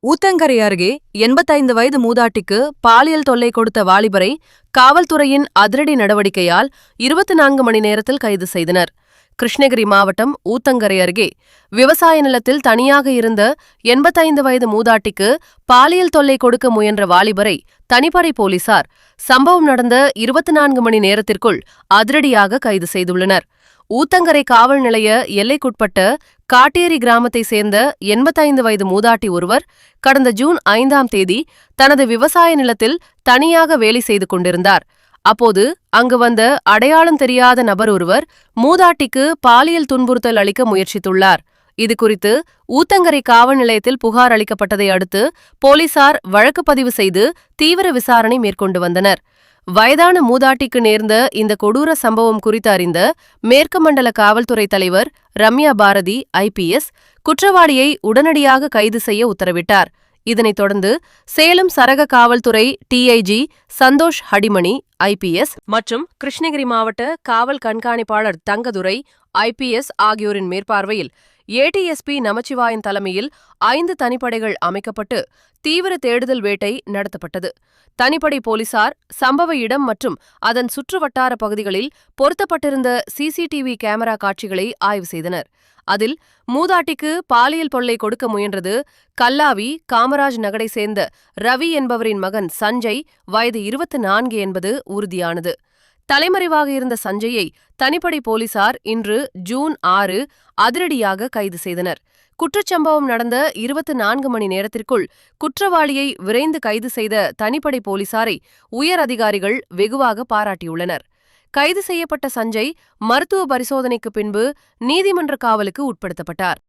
ஊத்தங்கரை அருகே 85 வயது மூதாட்டிக்கு பாலியல் தொல்லை கொடுத்த வாலிபரை காவல்துறையின் அதிரடி நடவடிக்கையால் 24 மணி நேரத்தில் கைது செய்தனர். கிருஷ்ணகிரி மாவட்டம் ஊத்தங்கரை அருகே விவசாய நிலத்தில் தனியாக இருந்த 85 வயது மூதாட்டிக்கு பாலியல் தொல்லை கொடுக்க முயன்ற வாலிபரை தனிப்படை போலீசார் சம்பவம் நடந்த 24 மணி நேரத்திற்குள் அதிரடியாக கைது செய்துள்ளனர். ஊத்தங்கரை காவல் நிலைய எல்லைக்குட்பட்ட காட்டேரி கிராமத்தை சேர்ந்த 85 வயது மூதாட்டி ஒருவர் கடந்த ஜூன் 5ஆம் தேதி தனது விவசாய நிலத்தில் தனியாக வேலை செய்து கொண்டிருந்தார். அப்போது அங்கு வந்த அடையாளம் தெரியாத நபர் ஒருவர் மூதாட்டிக்கு பாலியல் துன்புறுத்தல் அளிக்க முயற்சித்துள்ளார். இதுகுறித்து ஊத்தங்கரை காவல் நிலையத்தில் புகார் அளிக்கப்பட்டதை அடுத்து போலீசார் வழக்கு பதிவு செய்து தீவிர விசாரணை மேற்கொண்டு வந்தனர். வயதான மூதாட்டிக்கு நேர்ந்த இந்த கொடூர சம்பவம் குறித்து அறிந்த மேற்கு மண்டல காவல்துறை தலைவர் ரம்யா பாரதி IPS குற்றவாளியை உடனடியாக கைது செய்ய உத்தரவிட்டார். இதனைத் தொடர்ந்து சேலம் சரக காவல்துறை TIG சந்தோஷ் ஹடிமணி IPS மற்றும் கிருஷ்ணகிரி மாவட்ட காவல் கண்காணிப்பாளர் தங்கதுரை IPS ஆகியோரின் மேற்பார்வையில் ATSP நமச்சிவாயன் தலைமையில் 5 தனிப்படைகள் அமைக்கப்பட்டு தீவிர தேடுதல் வேட்டை நடத்தப்பட்டது. தனிப்படை போலீசார் சம்பவ இடம் மற்றும் அதன் சுற்றுவட்டார பகுதிகளில் பொருத்தப்பட்டிருந்த CCTV கேமரா காட்சிகளை ஆய்வு செய்தனர். அதில் மூதாட்டிக்கு பாலியல் தொல்லை கொடுக்க முயன்றது கல்லாவி காமராஜ் நகரை சேர்ந்த ரவி என்பவரின் மகன் சஞ்சய், வயது 24 என்பது உறுதியானது. தலைமறைவாக இருந்த சஞ்சயை தனிப்படை போலீசார் இன்று ஜூன் 6 அதிரடியாக கைது செய்தனர். குற்றச்சம்பவம் நடந்த 24 மணி நேரத்திற்குள் குற்றவாளியை விரைந்து கைது செய்த தனிப்படை போலீசாரை உயர் அதிகாரிகள் வெகுவாக பாராட்டியுள்ளனர். கைது செய்யப்பட்ட சஞ்சய் மருத்துவ பரிசோதனைக்கு பின்பு நீதிமன்ற காவலுக்கு உட்படுத்தப்பட்டார்.